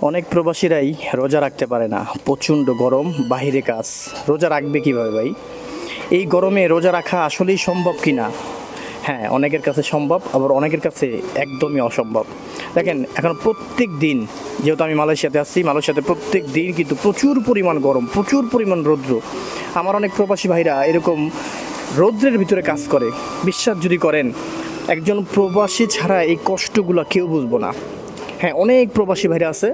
অনেক প্রবাসীরাই রোজা রাখতে পারে না, প্রচণ্ড গরম, বাহিরে কাজ। রোজা রাখবে কীভাবে ভাই? এই গরমে রোজা রাখা আসলেই সম্ভব কি না? হ্যাঁ, অনেকের কাছে সম্ভব, আবার অনেকের কাছে একদমই অসম্ভব। দেখেন, এখন প্রত্যেক দিন, যেহেতু আমি মালয়েশিয়াতে আসছি, মালয়েশিয়াতে প্রত্যেক দিন কিন্তু প্রচুর পরিমাণ গরম, প্রচুর পরিমাণ রৌদ্র। আমার অনেক প্রবাসী ভাইরা এরকম রৌদ্রের ভিতরে কাজ করে। বিশ্বাস যদি করেন, একজন প্রবাসী ছাড়া এই কষ্টগুলো কেউ বুঝবো না। হ্যাঁ, অনেক প্রবাসী ভাইরা আছে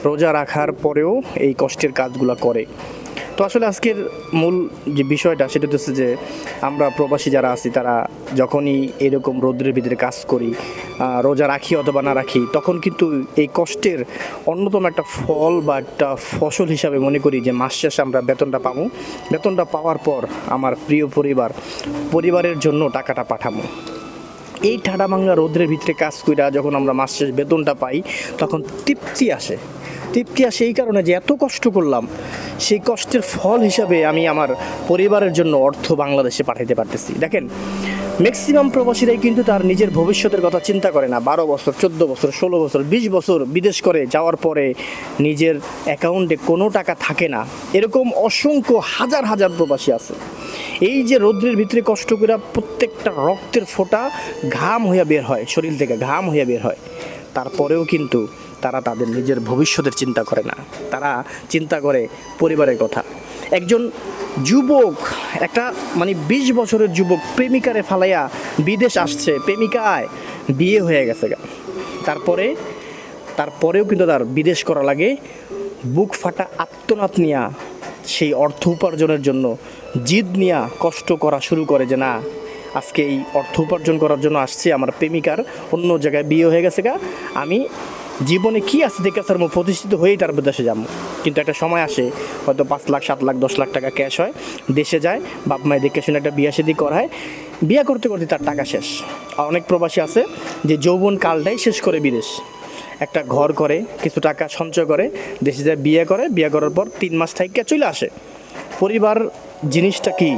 রোজা রাখার পরেও এই কষ্টের কাজগুলো করে। তো আসলে আজকের মূল যে বিষয়টা সেটা হচ্ছে যে আমরা প্রবাসী যারা আছি তারা যখনই এরকম রৌদ্রের ভিতরে কাজ করি, রোজা রাখি অথবা না রাখি, তখন কিন্তু এই কষ্টের অন্যতম একটা ফল বা একটা ফসল হিসাবে মনে করি যে মাস শেষে আমরা বেতনটা পাবো। বেতনটা পাওয়ার পর আমার প্রিয় পরিবারের জন্য টাকাটা পাঠাবো। এই ঠাডা ভাঙা রৌদ্রের ভিতরে কাজ কইরা যখন আমরা মাস শেষ বেতনটা পাই, তখন তৃপ্তি আসে। এই কারণে যে এত কষ্ট করলাম, সেই কষ্টের ফল হিসাবে আমি আমার পরিবারের জন্য অর্থ বাংলাদেশে পাঠাইতে পারতেছি। দেখেন, ম্যাক্সিমাম প্রবাসীরাই কিন্তু তার নিজের ভবিষ্যতের কথা চিন্তা করে না। 12 বছর, 14 বছর, 16 বছর, 20 বছর বিদেশ করে যাওয়ার পরে নিজের অ্যাকাউন্টে কোনো টাকা থাকে না। এরকম অসংখ্য হাজার হাজার প্রবাসী আছে। এই যে রৌদ্রের ভিতরে কষ্ট করে প্রত্যেকটা রক্তের ফোঁটা ঘাম হইয়া বের হয়, শরীর থেকে ঘাম হইয়া বের হয়, তারপরেও কিন্তু তারা তাদের নিজের ভবিষ্যতের চিন্তা করে না। তারা চিন্তা করে পরিবারের কথা। একজন যুবক, একটা 20 বছরের যুবক প্রেমিকারে ফালাইয়া বিদেশ আসছে, প্রেমিকায় বিয়ে হয়ে গেছে গা। তারপরেও কিন্তু তার বিদেশ করা লাগে। বুক ফাটা আত্মনাদ নিয়া সেই অর্থ উপার্জনের জন্য জিদ নিয়া কষ্ট করা শুরু করে যে না, আজকে এই অর্থ উপার্জন করার জন্য আসছি, আমার প্রেমিকার অন্য জায়গায় বিয়ে হয়ে গেছে গা, আমি জীবনে কি আছে দেখে স্যার প্রতিষ্ঠিত হয়েই তার দেশে যাবো। কিন্তু একটা সময় আসে, হয়তো 5 লাখ, 7 লাখ, 10 লাখ টাকা ক্যাশ হয়, দেশে যায়, বাপ মায়ের দেখে শুনে একটা বিয়ে শাদী করায়, বিয়ে করতে করতে তার টাকা শেষ। আর অনেক প্রবাসী আছে যে যৌবন কালটাই শেষ করে বিদেশ, একটা ঘর করে, কিছু টাকা সঞ্চয় করে, দেশে যায় বিয়ে করে, বিয়ে করার পর 3 মাস থেকে চলে আসে। পরিবার জিনিসটা কি,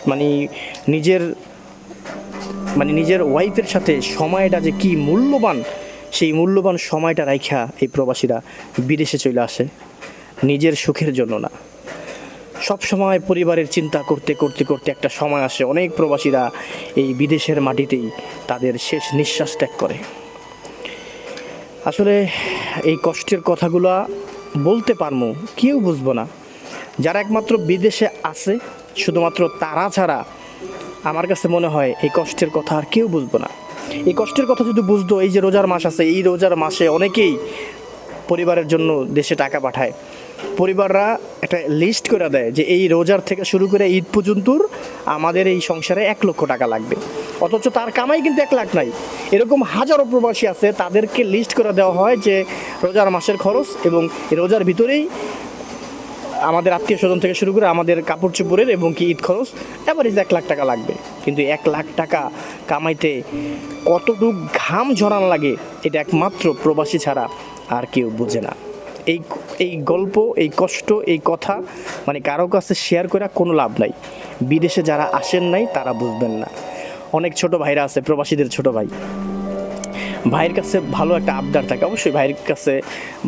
মানে নিজের ওয়াইফের সাথে সময়টা যে কি মূল্যবান, সেই মূল্যবান সময়টা রাইখা এই প্রবাসীরা বিদেশে চলে আসে, নিজের সুখের জন্য না। সব সময় পরিবারের চিন্তা করতে করতে করতে একটা সময় আসে, অনেক প্রবাসীরা এই বিদেশের মাটিতেই তাদের শেষ নিঃশ্বাস ত্যাগ করে। আসলে এই কষ্টের কথাগুলা বলতে পারবো, কেউ বুঝবো না। যারা একমাত্র বিদেশে আছে, শুধুমাত্র তারা ছাড়া আমার কাছে মনে হয় এই কষ্টের কথা আর কেউ বুঝবো না। এই কষ্টের কথা যদি বুঝতো, এই যে রোজার মাস আছে, এই রোজার মাসে অনেকেই পরিবারের জন্য দেশে টাকা পাঠায়। পরিবাররা একটা লিস্ট করে দেয় যে এই রোজার থেকে শুরু করে ঈদ পর্যন্ত আমাদের এই সংসারে 1 লক্ষ টাকা লাগবে, অথচ তার কামাই কিন্তু 1 লাখ নাই। এরকম হাজারো প্রবাসী আছে, তাদেরকে লিস্ট করে দেওয়া হয় যে রোজার মাসের খরচ এবং রোজার ভিতরেই আমাদের আত্মীয় স্বজন থেকে শুরু করে আমাদের কাপড় চোপড়ের এবং কি ঈদ খরচ এভারেজ 1 লাখ টাকা লাগবে। কিন্তু 1 লাখ টাকা কামাইতে কতটুকু ঘাম ঝরানো লাগে, এটা একমাত্র প্রবাসী ছাড়া আর কেউ বোঝে না। এই গল্প, এই কষ্ট, এই কথা কারো কাছে শেয়ার করে কোনো লাভ নাই। বিদেশে যারা আসেন নাই তারা বুঝবেন না। অনেক ছোট ভাইরা আছে, প্রবাসীদের ছোট ভাইয়ের কাছে ভালো একটা আবদার থাকে, অবশ্যই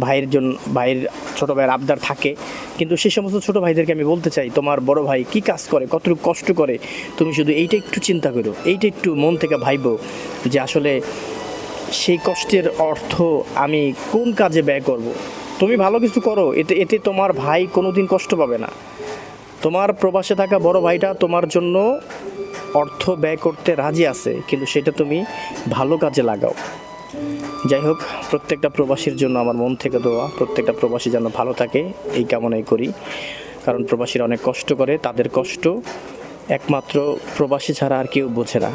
ভাইয়ের ছোটো ভাইয়ের আবদার থাকে। কিন্তু সেই সমস্ত ছোটো ভাইদেরকে আমি বলতে চাই, তোমার বড় ভাই কী কাজ করে, কতটুকু কষ্ট করে, তুমি শুধু এইটা একটু চিন্তা করো, এইটা একটু মন থেকে ভাইবো যে আসলে সেই কষ্টের অর্থ আমি কোন কাজে ব্যয় করব। তুমি ভালো কিছু করো, এতে তোমার ভাই কোনো দিন কষ্ট পাবে না। তোমার প্রবাসে থাকা বড় ভাইটা তোমার জন্য অর্থ ব্যয় করতে রাজি আছে, কিন্তু সেটা তুমি ভালো কাজে লাগাও। যাই হোক, প্রত্যেকটা প্রবাসীর জন্য আমার মন থেকে দোয়া, প্রত্যেকটা প্রবাসী যেন ভালো থাকে এই কামনাই করি। কারণ প্রবাসীরা অনেক কষ্ট করে, তাদের কষ্ট একমাত্র প্রবাসী ছাড়া আর কেউ বোঝে না।